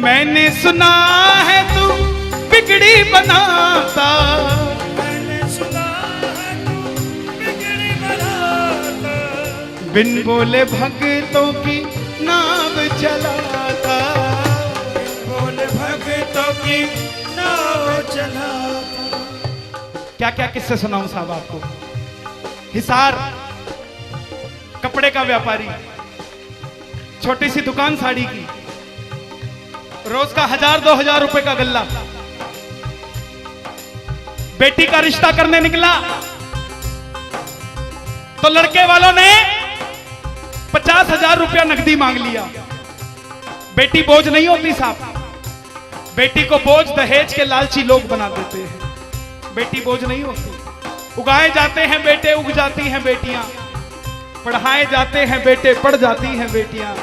मैंने सुना है तू बिगड़ी बनाता, मैंने सुना है तू बिगड़ी बनाता, बिन बोले भक्तों की नाव चलाता, बोले भक्तों की नाव चलाता। क्या क्या किस्से सुनाऊं साहब आपको। हिसार कपड़े का व्यापारी, छोटी सी दुकान साड़ी की, रोज का 1000-2000 रुपए का गल्ला। बेटी का रिश्ता करने निकला तो लड़के वालों ने 50,000 रुपया नकदी मांग लिया। बेटी बोझ नहीं होती साहब, बेटी को बोझ दहेज के लालची लोग बना देते हैं। बेटी बोझ नहीं होती, उगाए जाते हैं बेटे, उग जाती हैं बेटियां, पढ़ाए जाते हैं बेटे, पढ़ जाती हैं बेटियां,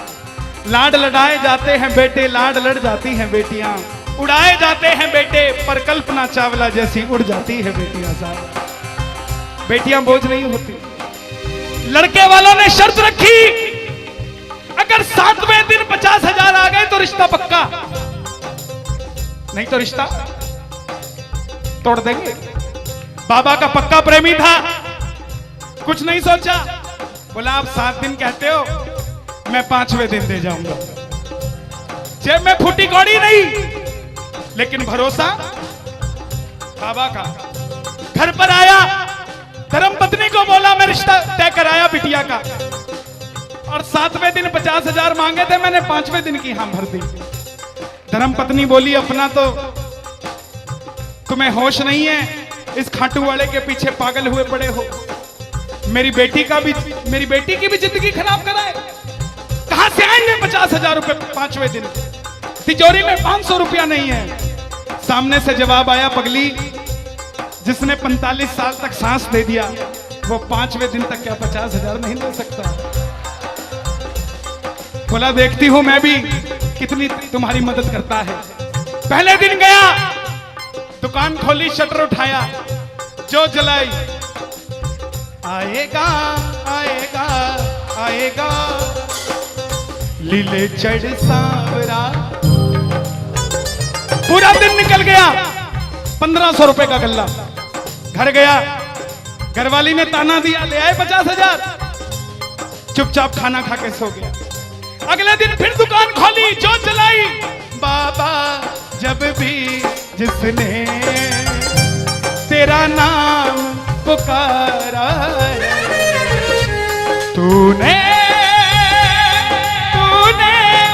लाड लड़ाए जाते हैं बेटे, लाड लड़ जाती हैं बेटियां, उड़ाए जाते हैं बेटे, पर कल्पना चावला जैसी उड़ जाती है बेटियां साहब। बेटियां बोझ नहीं होती। लड़के वालों ने शर्त रखी, अगर 7वें दिन 50,000 आ गए तो रिश्ता पक्का, नहीं तो रिश्ता तोड़ देंगे। बाबा का पक्का प्रेमी था, कुछ नहीं सोचा, बोला आप 7 दिन कहते हो, मैं 5वें दिन दे जाऊंगा। जेब में फूटी कौड़ी नहीं, लेकिन भरोसा बाबा का। घर पर आया, धर्मपत्नी को बोला मैं रिश्ता तय कराया बिटिया का, और 7वें दिन 50,000 मांगे थे, मैंने 5वें दिन की हां भर दी। धर्मपत्नी बोली अपना तो तुम्हें होश नहीं है, इस खाटू वाले के पीछे पागल हुए पड़े हो। मेरी बेटी की भी जिंदगी खराब कराए, कहां से आएंगे 50,000 रुपए 5वें दिन, तिजोरी में 500 रुपया नहीं है। सामने से जवाब आया, पगली जिसने 45 साल तक सांस दे दिया वो 5वें दिन तक क्या 50,000 नहीं दे सकता। बोला देखती हूं मैं भी कितनी तुम्हारी मदद करता है। पहले दिन गया, दुकान खोली, शटर उठाया, जो जलाई, आएगा आएगा आएगा लीले चढ़ सांवरा। पूरा दिन निकल गया, 1500 रुपए का गल्ला। घर गया, घरवाली ने ताना दिया, ले आए 50,000, चुपचाप खाना खा के सो गया। अगले दिन फिर दुकान खोली, जो चलाई, बाबा जब भी जिसने तेरा नाम पुकारा, तूने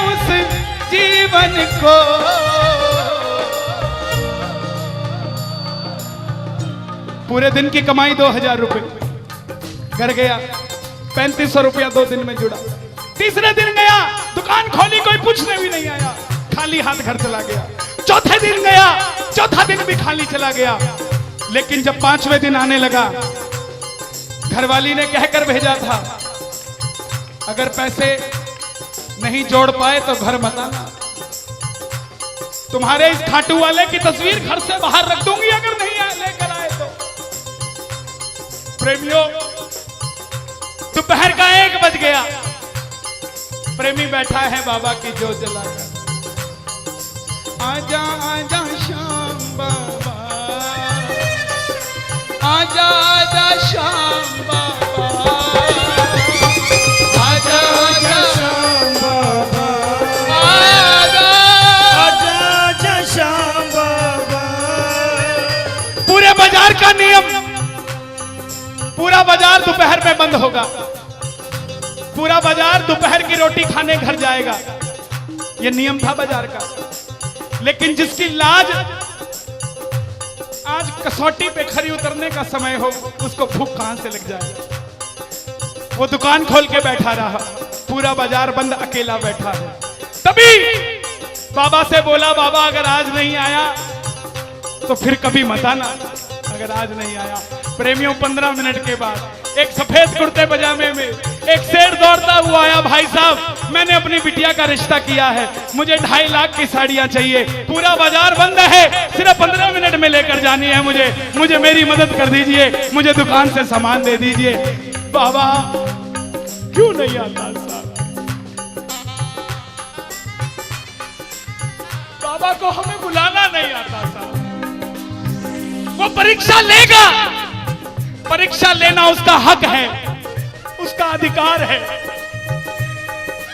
उस जीवन को पूरे दिन की कमाई 2000 रुपए। घर गया, 3500 रुपया 2 दिन में जुड़ा। तीसरे दिन गया, दुकान खोली, कोई पूछने भी नहीं आया, खाली हाथ घर चला गया। चौथे दिन गया, चौथा दिन भी खाली चला गया। लेकिन जब 5वें दिन आने लगा, घरवाली ने कहकर भेजा था, अगर पैसे नहीं जोड़ पाए तो घर मत आना, तुम्हारे इस खाटू वाले की तस्वीर घर से बाहर रख दूंगी अगर नहीं लेकर आए तो। प्रेमियों, दोपहर का 1 बज गया, प्रेमी बैठा है बाबा की जोत जलाकर। आजा आजा श्याम बाबा, आजा आजा श्याम बाबा, आजा आजा श्याम बाबा, आजा आजा आजा श्याम बाबा। पूरे बाजार का नियम, पूरा बाजार दोपहर में बंद होगा, पूरा बाजार दोपहर की रोटी खाने घर जाएगा, यह नियम था बाजार का। लेकिन जिसकी लाज आज कसौटी पे खरी उतरने का समय हो, उसको भूख कहां से लग जाए। वो दुकान खोल के बैठा रहा, पूरा बाजार बंद, अकेला बैठा है। तभी बाबा से बोला, बाबा अगर आज नहीं आया तो फिर कभी मत आना, अगर आज नहीं आया। प्रेमियों, 15 मिनट के बाद एक सफेद कुर्ते पजामे में एक शेर दौड़ता हुआ आया, भाई साहब मैंने अपनी बिटिया का रिश्ता किया है, मुझे 2.5 लाख की साड़ियां चाहिए, पूरा बाजार बंद है, सिर्फ 15 मिनट में लेकर जानी है मुझे मेरी मदद कर दीजिए, मुझे दुकान से सामान दे दीजिए। बाबा क्यों नहीं आता साहब? बाबा को हमें बुलाना नहीं आता साहब। वो परीक्षा लेगा, परीक्षा लेना उसका हक है, उसका अधिकार है,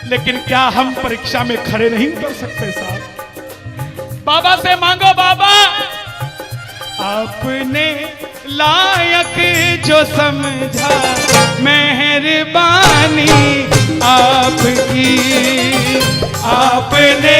लेकिन क्या हम परीक्षा में खड़े नहीं उतर सकते साहब? बाबा से मांगो, बाबा आपने लायक जो समझा, मेहरबानी आपकी, आपने